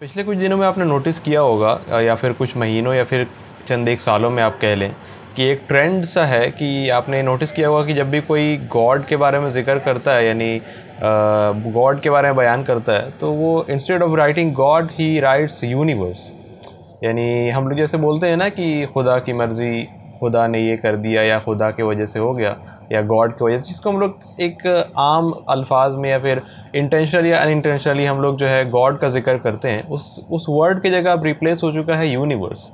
पिछले कुछ दिनों में आपने नोटिस किया होगा या फिर कुछ महीनों या फिर चंद एक सालों में आप कह लें कि एक ट्रेंड सा है कि आपने नोटिस किया होगा कि जब भी कोई गॉड के बारे में ज़िक्र करता है यानी गॉड के बारे में बयान करता है तो वो instead of writing God he rights universe. यानी हम लोग जैसे बोलते हैं ना कि खुदा की मर्ज़ी, खुदा ने ये कर दिया या खुदा की वजह से हो गया या गॉड की वजह से, जिसको हम लोग एक आम अल्फाज में या फिर इंटेंशनली या अनइंटेंशनली हम लोग जो है गॉड का जिक्र करते हैं, उस वर्ड की जगह अब रिप्लेस हो चुका है यूनिवर्स।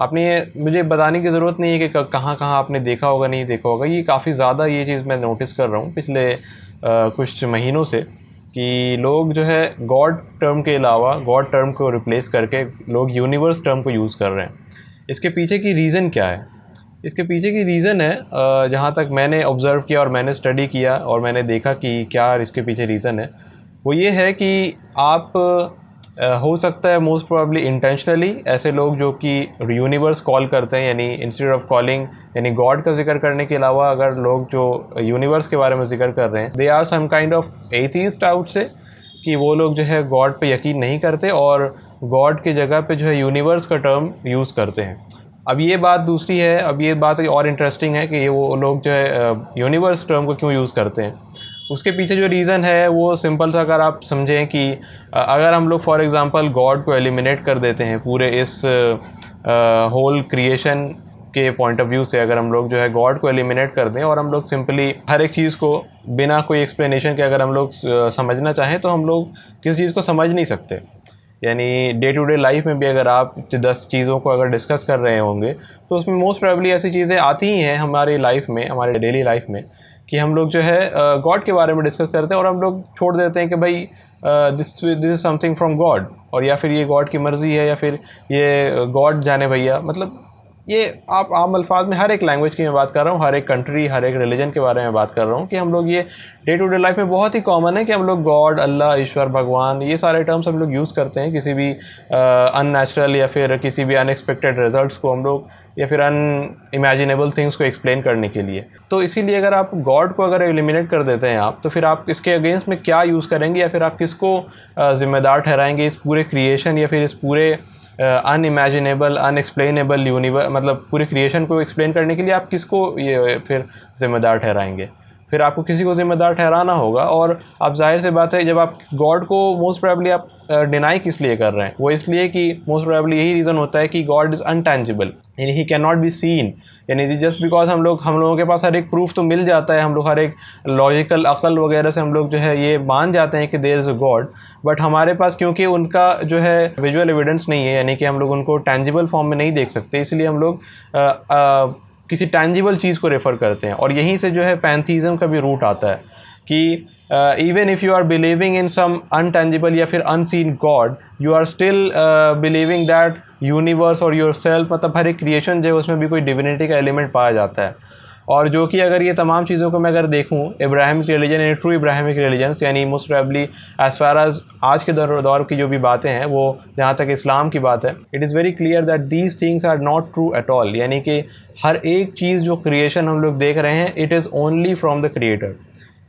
आपने मुझे बताने की ज़रूरत नहीं है कि कहाँ कहाँ आपने देखा होगा नहीं देखा होगा, ये काफ़ी ज़्यादा ये चीज़ मैं नोटिस कर रहा हूँ पिछले कुछ महीनों से कि लोग जो है गॉड टर्म के अलावा गॉड टर्म को रिप्लेस करके लोग यूनिवर्स टर्म को यूज़ कर रहे हैं। इसके पीछे की रीज़न क्या है? इसके पीछे की रीज़न है, जहाँ तक मैंने ऑब्ज़र्व किया और मैंने स्टडी किया और मैंने देखा कि क्या इसके पीछे रीज़न है, वो ये है कि आप हो सकता है मोस्ट प्रोबेबली इंटेंशनली ऐसे लोग जो कि यूनिवर्स कॉल करते हैं, यानी इंस्टेड ऑफ कॉलिंग यानी गॉड का जिक्र करने के अलावा अगर लोग जो यूनिवर्स के बारे में जिक्र कर रहे हैं, they are some kind of atheist out से, कि वो लोग जो है गॉड पे यकीन नहीं करते और गॉड की जगह पे जो है यूनिवर्स का टर्म यूज़ करते हैं। अब ये बात दूसरी है, अब ये बात और इंटरेस्टिंग है कि ये वो लोग जो है यूनिवर्स टर्म को क्यों यूज़ करते हैं। उसके पीछे जो रीज़न है वो सिंपल सा अगर आप समझें कि अगर हम लोग फॉर एग्ज़ाम्पल गॉड को एलिमिनेट कर देते हैं पूरे इस होल क्रिएशन के पॉइंट ऑफ व्यू से, अगर हम लोग जो है गॉड को एलिमिनेट कर दें और हम लोग सिंपली हर एक चीज़ को बिना कोई एक्सप्लेनेशन के अगर हम लोग समझना चाहें तो हम लोग किसी चीज़ को समझ नहीं सकते। यानी डे टू डे लाइफ में भी अगर आप 10 चीज़ों को अगर डिस्कस कर रहे होंगे तो उसमें मोस्ट प्रोबेबली ऐसी चीज़ें आती ही हैं हमारी लाइफ में, हमारे डेली लाइफ में, कि हम लोग जो है गॉड के बारे में डिस्कस करते हैं और हम लोग छोड़ देते हैं कि भाई this is something from God, और या फिर ये गॉड की मर्ज़ी है या फिर ये गॉड जाने भैया। मतलब ये आप आम अल्फाज में हर एक लैंग्वेज की मैं बात कर रहा हूँ, हर एक कंट्री हर एक रिलीजन के बारे में बात कर रहा हूँ कि हम लोग ये डे टू डे लाइफ में बहुत ही कॉमन है कि हम लोग गॉड, अल्लाह, ईश्वर, भगवान, ये सारे टर्म्स हम लोग यूज़ करते हैं किसी भी अननेचुरल या फिर किसी भी अनएक्सपेक्टेड रिजल्ट्स को हम लोग या फिर अनइमेजिनेबल थिंग्स को एक्सप्लेन करने के लिए। तो इसीलिए अगर आप गॉड को अगर एलिमिनेट कर देते हैं आप, तो फिर आप इसके अगेंस्ट में क्या यूज़ करेंगे या फिर आप किसको ज़िम्मेदार ठहराएंगे इस पूरे क्रिएशन या फिर इस पूरे अनइमेजिनेबल अनएक्सप्लेनेबल यूनिवर्स, मतलब पूरे क्रिएशन को एक्सप्लेन करने के लिए आप किसको ये फिर ज़िम्मेदार ठहराएंगे? फिर आपको किसी को ज़िम्मेदार ठहराना होगा। और आप जाहिर सी बात है जब आप गॉड को मोस्ट प्रोबेबली आप डिनाई किस लिए कर रहे हैं, वो इसलिए कि मोस्ट प्रोबेबली यही रीज़न होता है कि गॉड इज़ अनटेंजिबल, यानी he can not be seen. यानी जस्ट बिकॉज हम लोगों के पास हर एक प्रूफ तो मिल जाता है, हम लोग हर एक लॉजिकल अकल वगैरह से हम लोग जो है ये मान जाते हैं कि there is a God, but हमारे पास क्योंकि उनका जो है विजुअल एविडेंस नहीं है, यानी कि हम लोग उनको टेंजिबल फॉर्म में नहीं देख सकते, इसलिए हम लोग किसी टेंजिबल चीज़ को रेफ़र करते हैं। और यहीं से जो है पैंथीज़म का भी रूट आता है कि even if you are believing in some intangible या फिर unseen God, you are still believing that universe और योर सेल्फ, मतलब हर एक क्रिएशन जो है उसमें भी कोई डिविनिटी का एलिमेंट पाया जाता है। और जो कि अगर ये तमाम चीज़ों को मैं अगर देखूँ इब्राहिमिक रिलीजन यानी ट्रू इब्राहिमिक रिलीजन्स, यानी most probably as far as आज के दौर की जो भी बातें हैं, वो जहाँ तक इस्लाम की बात है, it is very clear that these things are not true at all. यानी कि हर एक चीज़ जो क्रिएशन हम लोग देख रहे हैं, it is only from the creator,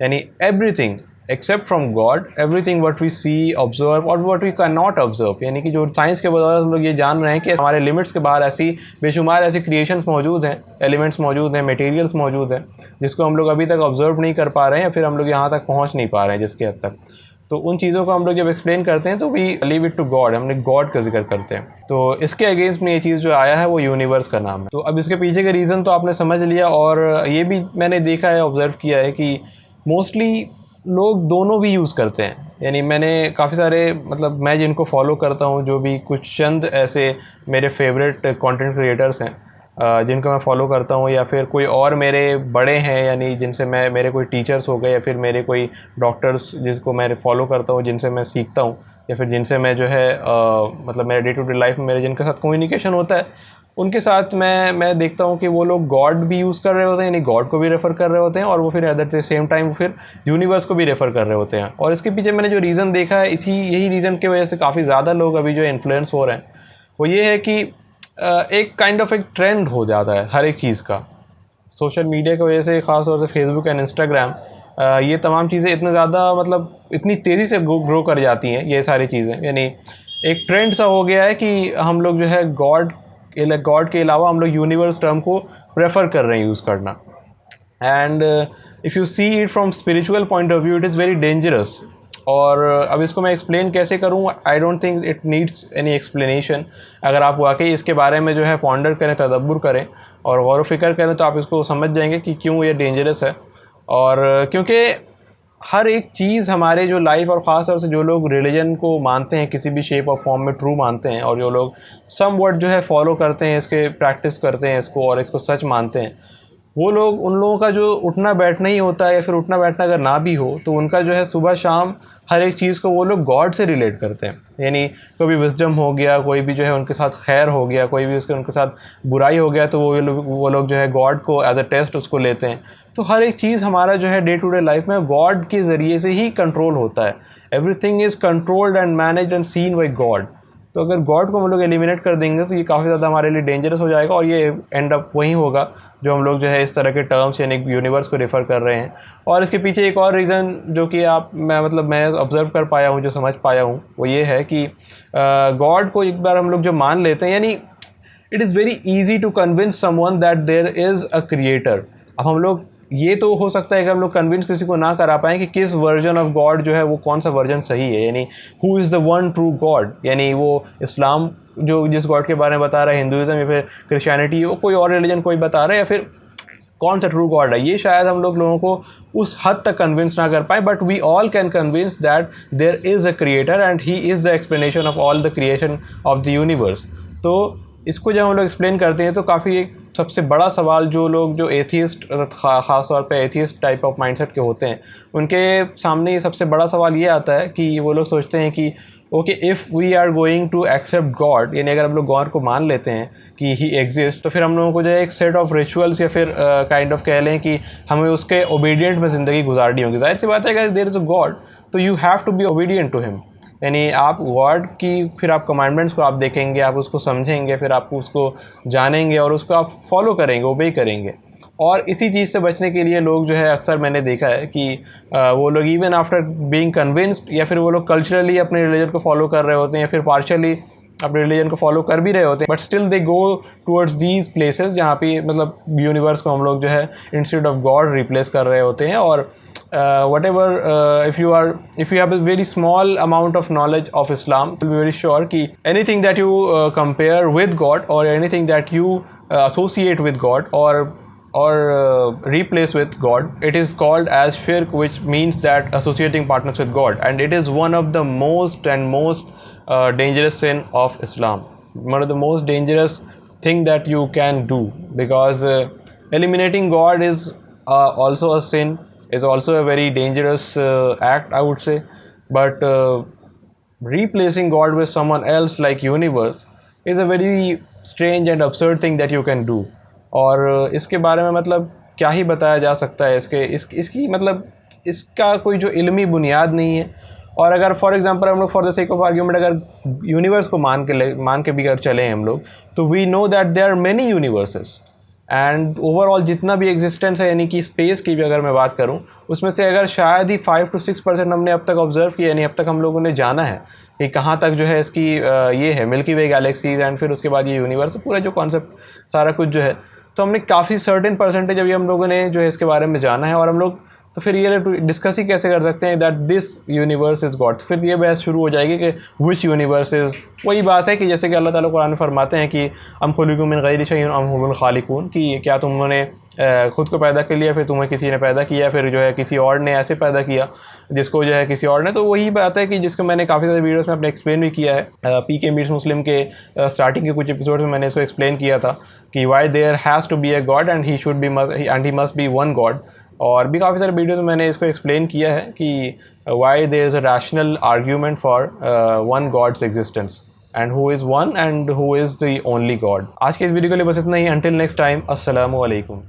यानी everything except from God, everything what we see observe और what we can not observe. यानी कि जो साइंस के बदौलत हम लोग ये जान रहे हैं कि हमारे लिमिट्स के बाहर ऐसी बेशुमार ऐसी क्रिएशंस मौजूद हैं, एलिमेंट्स मौजूद हैं, मटेरियल्स मौजूद हैं, जिसको हम लोग अभी तक ऑब्जर्व नहीं कर पा रहे हैं या फिर हम लोग यहाँ तक पहुँच नहीं पा रहे हैं जिसके हद तक। तो उन चीज़ों को हम लोग जब एक्सप्लेन करते हैं तो we leave it to God, हमने गॉड का जिक्र करते हैं। तो इसके अगेंस्ट में ये चीज़ जो आया है वो यूनिवर्स का नाम है। तो अब इसके पीछे का रीज़न तो आपने समझ लिया, और ये भी मैंने देखा है, ऑब्ज़र्व किया है कि मोस्टली लोग दोनों भी यूज़ करते हैं। यानी मैंने काफ़ी सारे, मतलब मैं जिनको फॉलो करता हूँ, जो भी कुछ चंद ऐसे मेरे फेवरेट कंटेंट क्रिएटर्स हैं जिनको मैं फॉलो करता हूँ, या फिर कोई और मेरे बड़े हैं, यानी जिनसे मैं, मेरे कोई टीचर्स हो गए या फिर मेरे कोई डॉक्टर्स जिसको मैं फॉलो करता हूँ, जिनसे मैं सीखता हूँ, या फिर जिनसे मैं जो है मतलब मेरे डे टू डे लाइफ में मेरे जिनके साथ कम्युनिकेशन होता है, उनके साथ मैं देखता हूँ कि वो लोग गॉड भी यूज़ कर रहे होते हैं, यानी गॉड को भी रेफ़र कर रहे होते हैं, और वो फिर एट द सेम टाइम फिर यूनिवर्स को भी रेफ़र कर रहे होते हैं। और इसके पीछे मैंने जो रीज़न देखा है, यही रीज़न की वजह से काफ़ी ज़्यादा लोग अभी जो इन्फ्लुएंस हो रहे हैं, वो ये है कि एक काइंड ऑफ एक ट्रेंड हो जाता है हर एक चीज़ का। सोशल मीडिया की वजह से, ख़ास तौर से फेसबुक एंड इंस्टाग्राम, ये तमाम चीज़ें इतने ज़्यादा, मतलब इतनी तेज़ी से ग्रो कर जाती हैं ये सारी चीज़ें। यानी एक ट्रेंड सा हो गया है कि हम लोग जो है गॉड के अलावा हम लोग यूनिवर्स टर्म को प्रेफर कर रहे हैं यूज़ करना। And if you see it from spiritual point of view it is very dangerous. और अब इसको मैं एक्सप्लेन कैसे करूँ, I don't think it needs any explanation. अगर आप वाकई इसके बारे में जो है पॉन्डर करें, तदब्बुर करें और गौर व फिक्र करें तो आप इसको समझ जाएंगे कि क्यों ये डेंजरस है। और क्योंकि हर एक चीज़ हमारे जो लाइफ और ख़ास तौर से जो लोग रिलीजन को मानते हैं, किसी भी शेप और फॉर्म में ट्रू मानते हैं, और जो लोग सम वर्ड जो है फॉलो करते हैं, इसके प्रैक्टिस करते हैं इसको और इसको सच मानते हैं, वो लोग, उन लोगों का जो उठना बैठना ही होता है या फिर उठना बैठना अगर ना भी हो तो उनका जो है सुबह शाम हर एक चीज़ को वो लोग गॉड से रिलेट करते हैं। यानी कोई भी विजडम हो गया, कोई भी जो है उनके साथ खैर हो गया, कोई भी उनके साथ बुराई हो गया, तो वो लोग जो है गॉड को एज अ टेस्ट उसको लेते हैं। तो हर एक चीज़ हमारा जो है डे टू डे लाइफ में गॉड के ज़रिए से ही कंट्रोल होता है। Everything is controlled and managed and scene by God. तो अगर गॉड को हम लोग एलिमिनेट कर देंगे तो ये काफ़ी ज़्यादा हमारे लिए डेंजरस हो जाएगा, और ये एंड अप वही होगा जो हम लोग जो है इस तरह के टर्म्स यानी यूनिवर्स को रेफ़र कर रहे हैं। और इसके पीछे एक और रीज़न जो कि मैं ऑब्ज़र्व कर पाया हूँ, जो समझ पाया हूँ, वो ये है कि गॉड को एक बार हम लोग जो मान लेते हैं, यानी it is very easy to convince someone that there is a creator. अब हम लोग ये तो हो सकता है कि हम लोग कन्विंस किसी को ना करा पाएँ कि किस वर्जन ऑफ गॉड जो है वो कौन सा वर्जन सही है, यानी who is the one true God. यानी वो इस्लाम जो जिस गॉड के बारे में बता रहा है, हिंदुज़म या फिर क्रिश्चियनिटी, वो कोई और रिलीजन कोई बता रहा है, या फिर कौन सा ट्रू गॉड है, ये शायद हम लोगों को उस हद तक कन्विंस ना कर पाए। But we all can convince that there is a creator and he is the explanation of all the creation of the universe. तो इसको जब हम लोग एक्सप्लेन करते हैं तो काफ़ी एक सबसे बड़ा सवाल जो एथियस्ट, ख़ास तौर पे एथियस्ट टाइप ऑफ माइंडसेट के होते हैं, उनके सामने ये सबसे बड़ा सवाल ये आता है कि वो लोग सोचते हैं कि okay, if we are going to accept God, यानी अगर हम लोग गॉड को मान लेते हैं कि ही एग्जिस्ट, तो फिर हम लोगों को जो है एक सेट ऑफ रिचुअल्स या फिर काइंड ऑफ कह लें कि हमें उसके ओबीडियंट में ज़िंदगी गुजारनी होगी। जाहिर सी बात है, अगर देयर इज़ अ गॉड तो you have to be obedient to him. यानी आप गॉड की फिर आप कमांडमेंट्स को आप देखेंगे, आप उसको समझेंगे, फिर आप उसको जानेंगे और उसको आप फॉलो करेंगे, ओबे करेंगे। और इसी चीज़ से बचने के लिए लोग जो है अक्सर मैंने देखा है कि वो लोग इवन आफ्टर बीइंग कन्विंस्ड, या फिर वो लोग कल्चरली अपने रिलीजन को फॉलो कर रहे होते हैं, या फिर पार्शियली अपने रिलीजन को फॉलो कर भी रहे होते हैं, but still they go towards these places जहाँ पे मतलब यूनिवर्स को हम लोग जो है इंस्टेड ऑफ गॉड रिप्लेस कर रहे होते हैं। और whatever if you have a very small amount of knowledge of Islam, you'll be very sure कि anything that you compare with God or anything that you associate with God or replace with God, it is called as shirk, which means that associating partners with God, and it is one of the most dangerous sin of Islam, one of the most dangerous thing that you can do, because eliminating God is also a sin, is also a very dangerous act, I would say. But replacing God with someone else like universe is a very strange and absurd thing that you can do. और इसके बारे में मतलब क्या ही बताया जा सकता है, इसकी मतलब इसका कोई जो इल्मी बुनियाद नहीं है। और अगर फॉर एग्जांपल हम लोग for the sake of argument अगर यूनिवर्स को मान के भी अगर चलें हम लोग, तो we know that there are many universes and overall जितना भी एग्जिस्टेंस है, यानी कि स्पेस की भी अगर मैं बात करूं, उसमें से अगर शायद ही 5 to 6% हमने अब तक ऑब्जर्व किया, यानी अब तक हम लोगों ने जाना है कि कहाँ तक जो है इसकी ये है मिल्की वे गैलेक्सीज, एंड फिर उसके बाद ये यूनिवर्स, पूरा जो कॉन्सेप्ट सारा कुछ जो है, तो हमने काफ़ी सर्टेन परसेंटेज अभी हम लोगों ने जो है इसके बारे में जाना है। और हम लोग तो फिर ये डिस्कस ही कैसे कर सकते हैं that this universe is God. फिर ये बहस शुरू हो जाएगी कि विच यूनिवर्स इज़। वही बात है कि जैसे कि अल्लाह ताला कुरान में फरमाते हैं कि अम खुलिकू मिन गैरि शैइन अम हुमुल खालिकून, कि क्या तुमने खुद को पैदा कर लिया, फिर तुम्हें किसी ने पैदा किया, फिर जो है किसी और ने ऐसे पैदा किया जिसको जो है किसी और ने। तो वही बात है कि जिसको मैंने काफ़ी सारे वीडियोस में अपने एक्सप्लेन भी किया है। PK मीट्स मुस्लिम के स्टार्टिंग के कुछ एपिसोड में मैंने इसको एक्सप्लेन किया था कि why there has to be a God and he must be one God. और भी काफ़ी सारे वीडियोस में मैंने इसको एक्सप्लेन किया है कि why there is a rational argument for one God's existence and who is one and who is the only God. आज के इस वीडियो के लिए बस इतना ही। अंटिल नेक्स्ट टाइम, अस्सलामु अलैकुम।